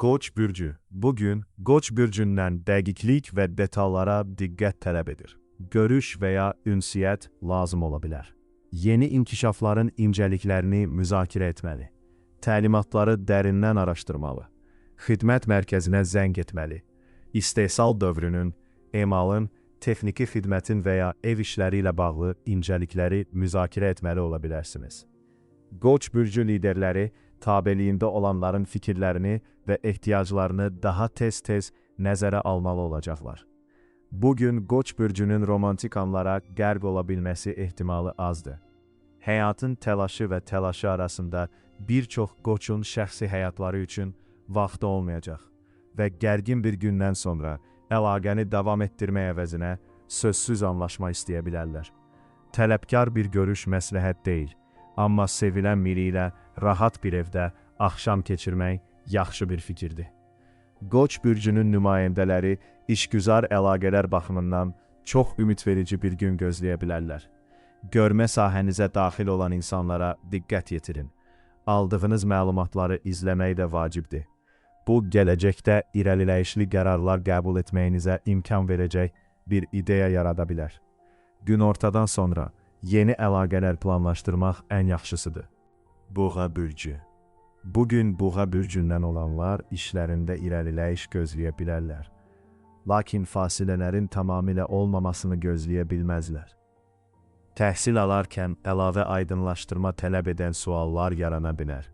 Qoç bürcü. Bugün Qoç bürcündən dəqiqlik və detallara diqqət tələb edir. Görüş və ya ünsiyyət lazım ola bilər. Yeni inkişafların incəliklərini müzakirə etməli. Təlimatları dərindən araşdırmalı. Xidmət mərkəzinə zəng etməli. İstehsal dövrünün, emalın, texniki xidmətin və ya ev işləri ilə bağlı incəlikləri müzakirə etməli ola bilərsiniz. Qoç bürcü liderləri tabeliyində olanların fikirlərini və ehtiyaclarını daha tez-tez nəzərə almalı olacaqlar. Bugün Qoç bürcünün romantik anlara qərq ola bilməsi ehtimalı azdır. Həyatın təlaşı və təlaşı arasında bir çox Qoçun şəxsi həyatları üçün vaxtı olmayacaq və gərgin bir gündən sonra əlaqəni davam etdirmək əvəzinə sözsüz anlaşma istəyə bilərlər. Tələbkar bir görüş məsləhət deyil. Amma sevilən biri ilə rahat bir evdə axşam keçirmək yaxşı bir fikirdir. Qoç bürcünün nümayəndələri işgüzar əlaqələr baxımından çox ümidverici bir gün gözləyə bilərlər. Görmə sahənizə daxil olan insanlara diqqət yetirin. Aldığınız məlumatları izləmək də vacibdir. Bu, gələcəkdə irəliləyişli qərarlar qəbul etməyinizə imkan verəcək bir ideya yarada bilər. Günortadan sonra yeni əlaqələr planlaşdırmaq ən yaxşısıdır. Buğa bürcü. Bugün Buğa bürcündən olanlar işlərində irəliləyiş gözləyə bilərlər. Lakin fasilələrin tamamilə olmamasını gözləyə bilməzlər. Təhsil alarkən əlavə aydınlaşdırma tələb edən suallar yarana bilər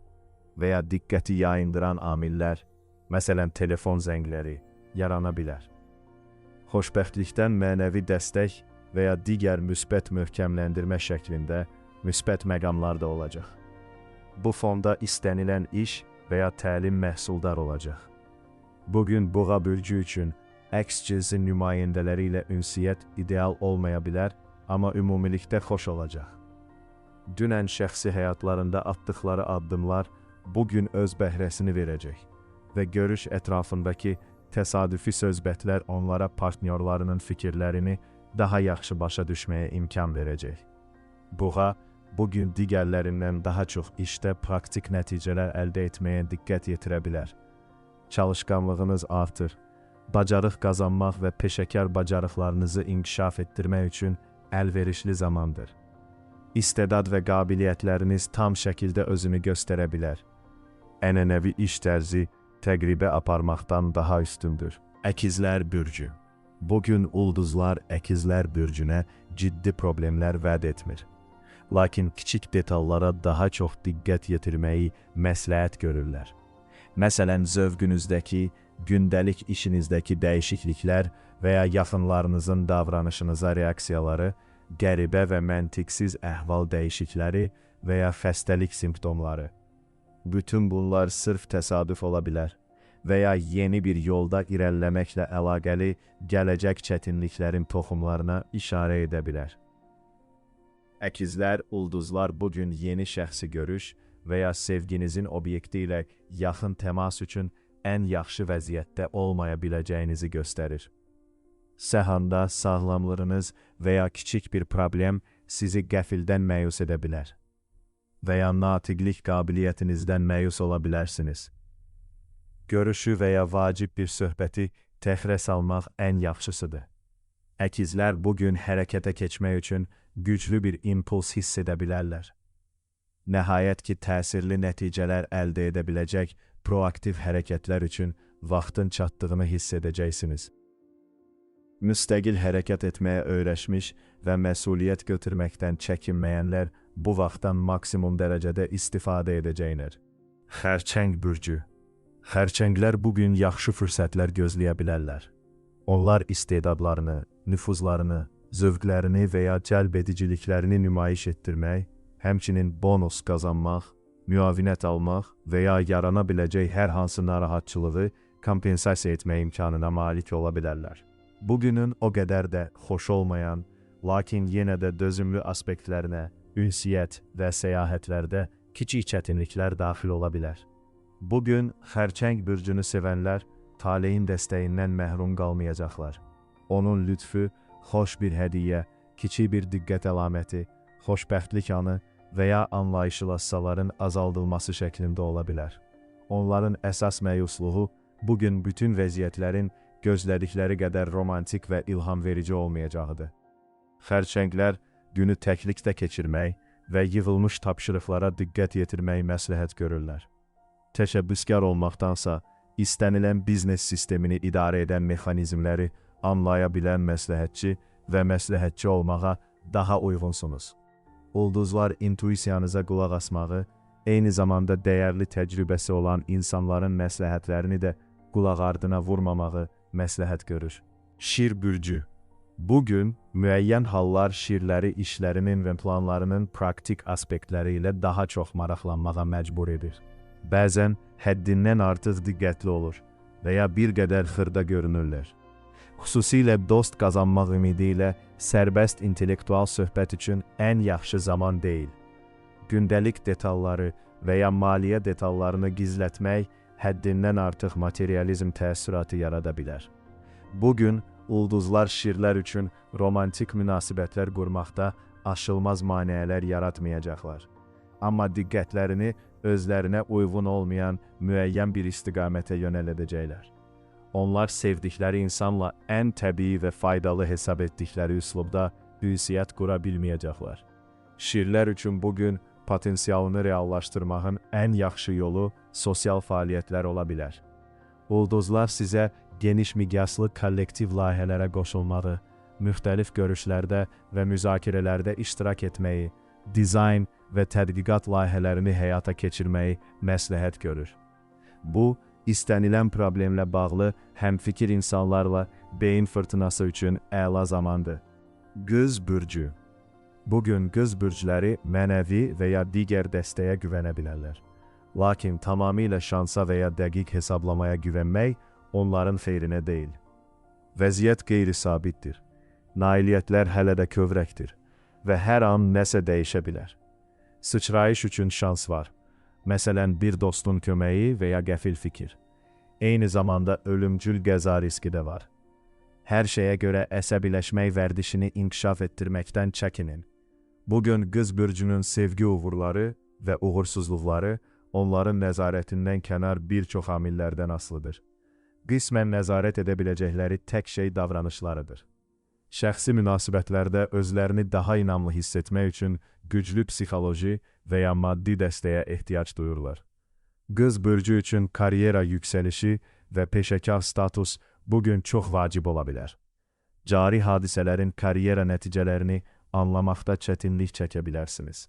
və ya diqqəti yayındıran amillər, məsələn telefon zəngləri, yarana bilər. Xoşbəxtlikdən mənəvi dəstək və ya digər müsbət möhkəmləndirmə şəklində müsbət məqamlar da olacaq. Bu fonda istənilən iş və ya təlim məhsuldar olacaq. Bugün Buğa bürcü üçün əks cinsin nümayəndələri ilə ünsiyyət ideal olmaya bilər, amma ümumilikdə xoş olacaq. Dünən şəxsi həyatlarında atdıqları addımlar bugün öz bəhrəsini verəcək və görüş ətrafındakı təsadüfi söhbətlər onlara partnyorlarının fikirlərini daha yaxşı başa düşməyə imkan verəcək. Buğa, bugün digərlərindən daha çox işdə praktik nəticələr əldə etməyə diqqət yetirə bilər. Çalışqanlığınız artır. Bacarıq qazanmaq və peşəkar bacarıqlarınızı inkişaf etdirmək üçün əlverişli zamandır. İstedad və qabiliyyətləriniz tam şəkildə özünü göstərə bilər. Ənənəvi iş tərzi təqribə aparmaqdan daha üstündür. Əkizlər bürcü. Bugün ulduzlar əkizlər bürcünə ciddi problemlər vəd etmir. Lakin kiçik detallara daha çox diqqət yetirməyi məsləhət görürlər. Məsələn, zövqünüzdəki, gündəlik işinizdəki dəyişikliklər və ya yaxınlarınızın davranışınıza reaksiyaları, qəribə və məntiqsiz əhval dəyişikləri və ya xəstəlik simptomları. Bütün bunlar sırf təsadüf ola bilər və ya yeni bir yolda irəliləməklə əlaqəli gələcək çətinliklərin toxumlarına işarə edə bilər. Əkizlər, ulduzlar bugün yeni şəxsi görüş və ya sevginizin obyekti ilə yaxın təmas üçün ən yaxşı vəziyyətdə olmaya biləcəyinizi göstərir. Səhanda sağlamlığınız və ya kiçik bir problem sizi qəfildən məyus edə bilər və ya natiqlik qabiliyyətinizdən məyus ola bilərsiniz. Görüşü və ya vacib bir söhbəti təxirə salmaq ən yaxşısıdır. Əkizlər bugün hərəkətə keçmək üçün güclü bir impuls hiss edə bilərlər. Nəhayət ki, təsirli nəticələr əldə edə biləcək proaktiv hərəkətlər üçün vaxtın çatdığını hiss edəcəksiniz. Müstəqil hərəkət etməyə öyrəşmiş və məsuliyyət götürməkdən çəkinməyənlər bu vaxtdan maksimum dərəcədə istifadə edəcəklər. Xərçəng bürcü. Xərçənglər bugün yaxşı fürsətlər gözləyə bilərlər. Onlar istedadlarını, nüfuzlarını, zövqlərini və ya cəlb ediciliklərini nümayiş etdirmək, həmçinin bonus qazanmaq, müavinət almaq və ya yarana biləcək hər hansı narahatçılığı kompensasiya etmə imkanına malik ola bilərlər. Bugünün o qədər də xoş olmayan, lakin yenə də dözümlü aspektlərinə, ünsiyyət və səyahətlərdə kiçik çətinliklər daxil ola bilər. Bugün xərçəng bürcünü sevənlər taleyin dəstəyindən məhrum qalmayacaqlar. Onun lütfü, xoş bir hədiyyə, kiçik bir diqqət əlaməti, xoşbəxtlik anı və ya anlayışlı hassasların azaldılması şəklində ola bilər. Onların əsas məyusluğu bugün bütün vəziyyətlərin gözlədikləri qədər romantik və ilham verici olmayacağıdır. Xərçənglər günü təklikdə keçirmək və yığılmış tapşırıqlara diqqət yetirməyi məsləhət görürlər. Təşəbbüskar olmaqdansa, istənilən biznes sistemini idarə edən mexanizmləri anlaya bilən məsləhətçi və məsləhətçi olmağa daha uyğunsunuz. Ulduzlar intuisiyanıza qulaq asmağı, eyni zamanda dəyərli təcrübəsi olan insanların məsləhətlərini də qulaq ardına vurmamağı məsləhət görür. Şir bürcü. Bugün müəyyən hallar şirləri işlərinin və planlarının praktik aspektləri ilə daha çox maraqlanmağa məcbur edir. Bəzən həddindən artıq diqqətli olur və ya bir qədər xırda görünürlər. Xüsusilə dost qazanmaq ümidi ilə sərbəst intellektual söhbət üçün ən yaxşı zaman deyil. Gündəlik detalları və ya maliyyə detallarını gizlətmək həddindən artıq materializm təəssüratı yarada bilər. Bugün ulduzlar şirlər üçün romantik münasibətlər qurmaqda aşılmaz maneələr yaratmayacaqlar. Amma diqqətlərini özlərinə uyğun olmayan müəyyən bir istiqamətə yönəldəcəklər. Onlar sevdikləri insanla ən təbii və faydalı hesab etdikləri üslubda ünsiyyət qura bilməyəcəklər. Şirlər üçün bugün potensialını reallaşdırmağın ən yaxşı yolu sosial fəaliyyətlər ola bilər. Ulduzlar sizə geniş miqyaslı kollektiv layihələrə qoşulmağı, müxtəlif görüşlərdə və müzakirələrdə iştirak etməyi, dizayn və tədqiqat layihələrini həyata keçirməyi məsləhət görür. Bu, istənilən problemlə bağlı həmfikir insanlarla beyin fırtınası üçün əla zamandır. Qız bürcü. Bugün qız bürcləri mənəvi və ya digər dəstəyə güvənə bilərlər. Lakin tamamilə şansa və ya dəqiq hesablamaya güvənmək onların xeyrinə deyil. Vəziyyət qeyri-sabitdir. Nailiyyətlər hələ də kövrəkdir və hər an nəsə dəyişə bilər. Sıçrayış üçün şans var. Məsələn, bir dostun köməyi və ya qəfil fikir. Eyni zamanda ölümcül qəza riski də var. Hər şeyə görə əsəbiləşmək vərdişini inkişaf etdirməkdən çəkinin. Bugün qız bürcünün sevgi uğurları və uğursuzluqları onların nəzarətindən kənar bir çox amillərdən asılıdır. Qismən nəzarət edə biləcəkləri tək şey davranışlarıdır. Şəxsi münasibətlərdə özlərini daha inamlı hiss etmək üçün güclü psixoloji və ya maddi dəstəyə ehtiyac duyurlar. Qız bürcü üçün karyera yüksəlişi və peşəkar status bugün çox vacib ola bilər. Cari hadisələrin karyera nəticələrini anlamaqda çətinlik çəkə bilərsiniz.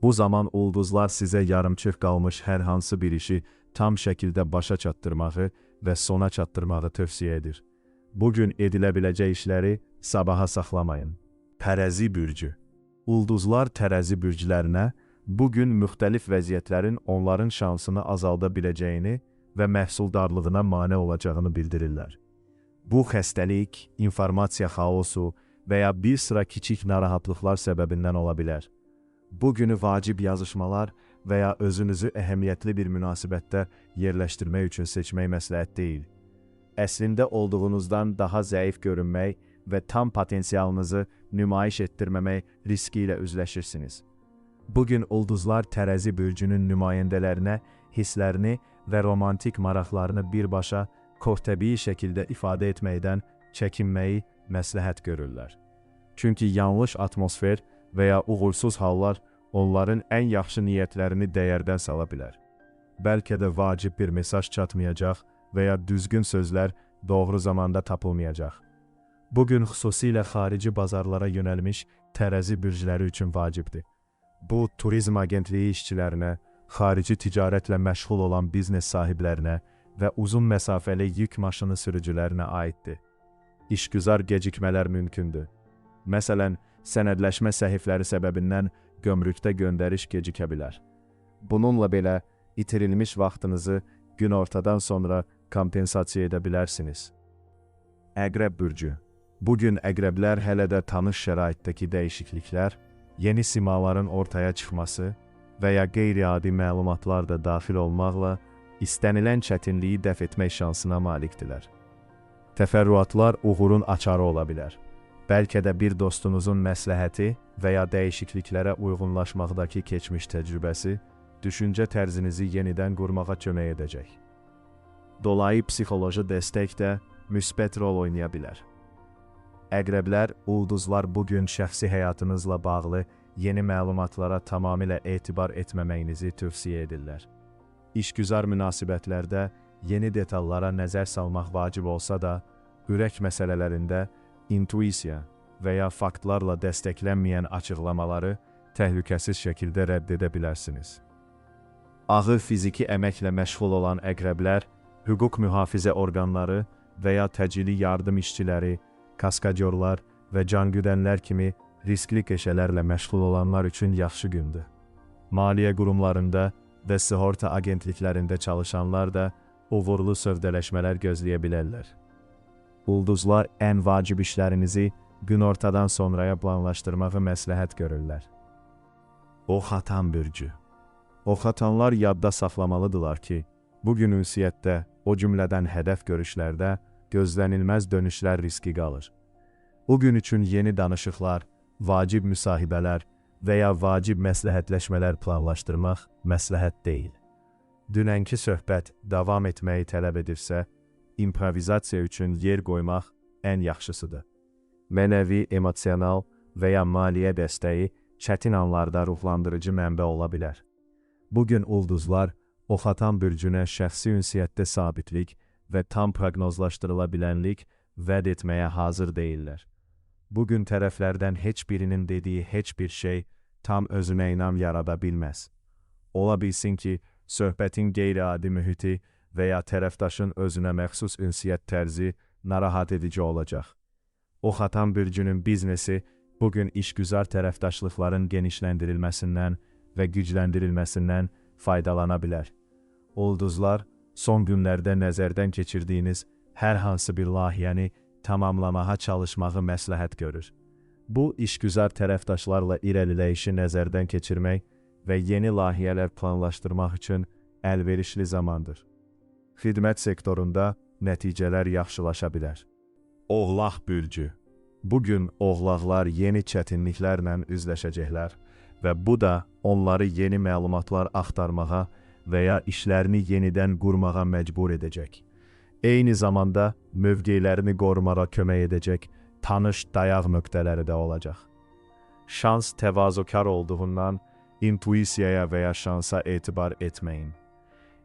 Bu zaman ulduzlar sizə yarımçıq qalmış hər hansı bir işi tam şəkildə başa çatdırmağı və sona çatdırmağı tövsiyə edir. Bugün edilə biləcək işləri sabaha saxlamayın. Tərəzi bürcü. Ulduzlar tərəzi bürclərinə bugün müxtəlif vəziyyətlərin onların şansını azalda biləcəyini və məhsuldarlığına mane olacağını bildirirlər. Bu xəstəlik, informasiya xaosu və ya bir sıra kiçik narahatlıqlar səbəbindən ola bilər. Bugünü vacib yazışmalar və ya özünüzü əhəmiyyətli bir münasibətdə yerləşdirmək üçün seçmək məsləhət deyil. Əslində olduğunuzdan daha zəif görünmək və tam potensialınızı nümayiş etdirməmək riski ilə üzləşirsiniz. Bugün ulduzlar tərəzi bürcünün nümayəndələrinə hisslərini və romantik maraqlarını birbaşa təbii şəkildə ifadə etməkdən çəkinməyi məsləhət görürlər. Çünki yanlış atmosfer və ya uğursuz hallar onların ən yaxşı niyyətlərini dəyərdən sala bilər. Bəlkə də vacib bir mesaj çatmayacaq və ya düzgün sözlər doğru zamanda tapılmayacaq. Bugün xüsusilə xarici bazarlara yönəlmiş tərəzi bürcləri üçün vacibdir. Bu, turizm agentliyi işçilərinə, xarici ticarətlə məşğul olan biznes sahiblərinə və uzun məsafəli yük maşını sürücülərinə aiddir. İşgüzar gecikmələr mümkündür. Məsələn, sənədləşmə səhifləri səbəbindən gömrükdə göndəriş gecikə bilər. Bununla belə, itirilmiş vaxtınızı günortadan sonra kompensasiya edə bilərsiniz. Əqrəb bürcü. Bugün əqrəblər hələ də tanış şəraitdəki dəyişikliklər, yeni simaların ortaya çıxması və ya qeyri-adi məlumatlar da daxil olmaqla istənilən çətinliyi dəf etmək şansına malikdirlər. Təfərrüatlar uğurun açarı ola bilər. Bəlkə də bir dostunuzun məsləhəti və ya dəyişikliklərə uyğunlaşmaqdakı keçmiş təcrübəsi düşüncə tərzinizi yenidən qurmağa kömək edəcək. Dolayı psixoloji dəstək də müsbət rol oynaya bilər. Əqrəblər, ulduzlar bugün şəxsi həyatınızla bağlı yeni məlumatlara tamamilə etibar etməməyinizi tövsiyə edirlər. İşgüzar münasibətlərdə yeni detallara nəzər salmaq vacib olsa da, ürək məsələlərində intuisiya və ya faktlarla dəstəklənməyən açıqlamaları təhlükəsiz şəkildə rədd edə bilərsiniz. Ağır fiziki əməklə məşğul olan əqrəblər, hüquq mühafizə orqanları və ya təcili yardım işçiləri, kaskadyorlar və cangüdənlər kimi riskli qəşələrlə məşğul olanlar üçün yaxşı gündür. Maliyyə qurumlarında və sığorta agentliklərində çalışanlar da uğurlu sövdələşmələr gözləyə bilərlər. Ulduzlar ən vacib işlərinizi günortadan sonraya planlaşdırmağı məsləhət görürlər. Oxatan bürcü. Oxatanlar yadda saxlamalıdırlar ki, bugün ünsiyyətdə, o cümlədən hədəf görüşlərdə gözlənilməz dönüşlər riski qalır. O gün üçün yeni danışıqlar, vacib müsahibələr və ya vacib məsləhətləşmələr planlaşdırmaq məsləhət deyil. Dünənki söhbət davam etməyi tələb edirsə, improvizasiya üçün yer qoymaq ən yaxşısıdır. Mənəvi, emosional və ya maliyyə dəstəyi çətin anlarda ruhlandırıcı mənbə ola bilər. Bugün ulduzlar Oxatan bürcünə şəxsi ünsiyyətdə sabitlik və tam proqnozlaşdırıla bilənlik vəd etməyə hazır deyillər. Bugün tərəflərdən heç birinin dediyi heç bir şey tam özünə inam yarada bilməz. Ola bilsin ki, söhbətin qeyri-adi mühiti və ya tərəfdaşın özünə məxsus ünsiyyət tərzi narahat edici olacaq. Oxatan bürcünün biznesi bugün işgüzar tərəfdaşlıqların genişləndirilməsindən və gücləndirilməsindən faydalana bilər. Ulduzlar, son günlərdə nəzərdən keçirdiyiniz hər hansı bir layihəni tamamlamağa çalışmağı məsləhət görür. Bu, işgüzar tərəfdaşlarla irəliləyişi nəzərdən keçirmək və yeni layihələr planlaşdırmaq üçün əlverişli zamandır. Xidmət sektorunda nəticələr yaxşılaşa bilər. Oğlaq bürcü. Bugün oğlaqlar yeni çətinliklərlə üzləşəcəklər və bu da onları yeni məlumatlar axtarmağa və ya işlərini yenidən qurmağa məcbur edəcək. Eyni zamanda mövqelərini qorumağa kömək edəcək tanış dayaq nöqtələri də olacaq. Şans təvazökar olduğundan intuisiyaya və ya şansa etibar etməyin.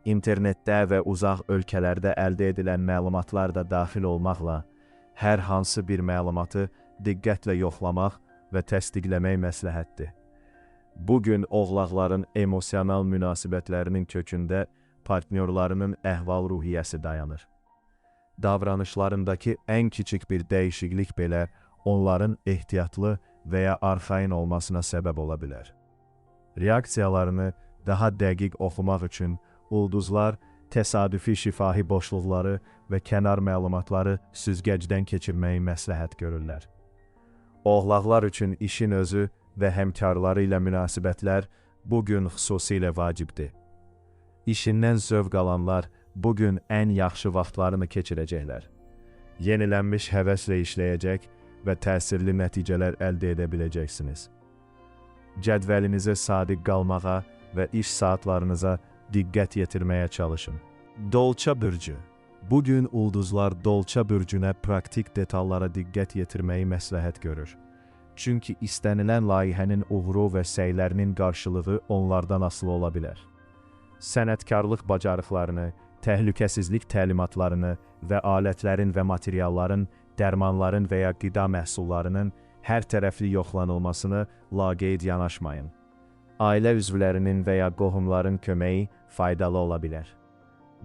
İnternetdə və uzaq ölkələrdə əldə edilən məlumatlar da daxil olmaqla hər hansı bir məlumatı diqqətlə yoxlamaq və təsdiqləmək məsləhətdir. Bugün oğlaqların emosional münasibətlərinin kökündə partnyorlarının əhval-ruhiyyəsi dayanır. Davranışlarındakı ən kiçik bir dəyişiklik belə onların ehtiyatlı və ya arxayın olmasına səbəb ola bilər. Reaksiyalarını daha dəqiq oxumaq üçün ulduzlar təsadüfi şifahi boşluqları və kənar məlumatları süzgəcdən keçirməyi məsləhət görürlər. Oğlaqlar üçün işin özü və həmkarları ilə münasibətlər bugün xüsusilə vacibdir. İşindən zövq alanlar bugün ən yaxşı vaxtlarını keçirəcəklər. Yenilənmiş həvəslə işləyəcək və təsirli nəticələr əldə edə biləcəksiniz. Cədvəlinizə sadiq qalmağa və iş saatlarınıza diqqət yetirməyə çalışın. Dolça bürcü. Bugün ulduzlar Dolça bürcünə praktik detallara diqqət yetirməyi məsləhət görür. Çünki istənilən layihənin uğuru və səylərinin qarşılığı onlardan asılı ola bilər. Sənətkarlıq bacarıqlarını, təhlükəsizlik təlimatlarını və alətlərin və materialların, dərmanların və ya qida məhsullarının hər tərəfli yoxlanılmasını laqeyd yanaşmayın. Ailə üzvlərinin və ya qohumların köməyi faydalı ola bilər.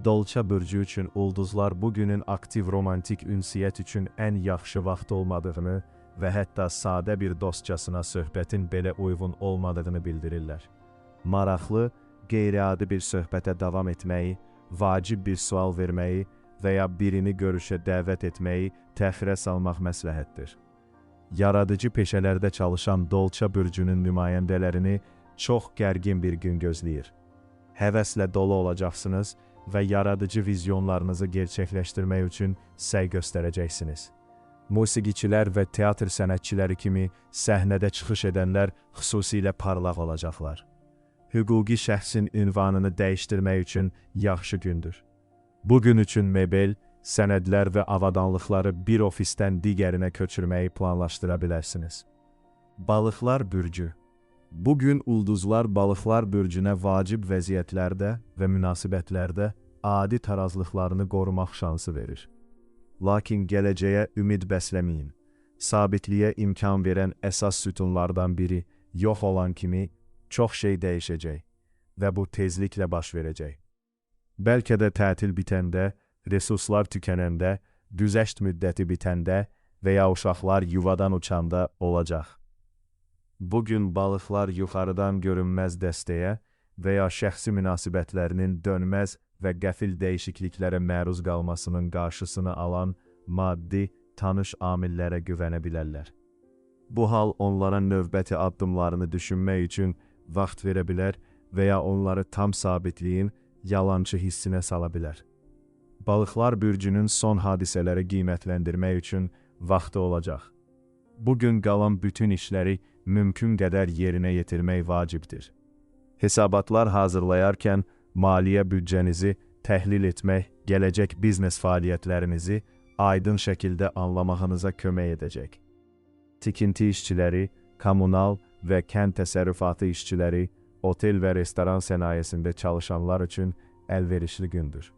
Dolça bürcü üçün ulduzlar bugünün aktiv romantik ünsiyyət üçün ən yaxşı vaxt olmadığını və hətta sadə bir dostcasına söhbətin belə uyğun olmadığını bildirirlər. Maraqlı, qeyri-adi bir söhbətə davam etməyi, vacib bir sual verməyi və ya birini görüşə dəvət etməyi təxirə salmaq məsləhətdir. Yaradıcı peşələrdə çalışan Dolça bürcünün nümayəndələrini çox gərgin bir gün gözləyir. Həvəslə dolu olacaqsınız və yaradıcı vizyonlarınızı gerçəkləşdirmək üçün səy göstərəcəksiniz. Musiqiçilər və teatr sənətçiləri kimi səhnədə çıxış edənlər xüsusilə parlaq olacaqlar. Hüquqi şəxsin ünvanını dəyişdirmək üçün yaxşı gündür. Bugün üçün mebel, sənədlər və avadanlıqları bir ofisdən digərinə köçürməyi planlaşdıra bilərsiniz. Balıqlar bürcü. Bugün ulduzlar balıqlar bürcünə vacib vəziyyətlərdə və münasibətlərdə adi tarazlıqlarını qorumaq şansı verir. Lakin gələcəyə ümid bəsləməyin. Sabitliyə imkan verən əsas sütunlardan biri yox olan kimi çox şey dəyişəcək və bu tezliklə baş verəcək. Bəlkə də tətil bitəndə, resurslar tükənəndə, güzəşt müddəti bitəndə və ya uşaqlar yuvadan uçanda olacaq. Bugün balıqlar yuxarıdan görünməz dəstəyə və ya şəxsi münasibətlərinin dönməz və qəfil dəyişikliklərə məruz qalmasının qarşısını alan maddi, tanış amillərə güvənə bilərlər. Bu hal onlara növbəti addımlarını düşünmək üçün vaxt verə bilər və ya onları tam sabitliyin yalançı hissinə sala bilər. Balıqlar bürcünün son hadisələri qiymətləndirmək üçün vaxtı olacaq. Bugün qalan bütün işləri mümkün qədər yerinə yetirmək vacibdir. Hesabatlar hazırlayarkən maliyyə büdcənizi təhlil etmək, gələcək biznes fəaliyyətlərinizi aydın şəkildə anlamağınıza kömək edəcək. Tikinti işçiləri, kommunal və kənd təsərrüfatı işçiləri, otel və restoran sənayesində çalışanlar üçün əlverişli gündür.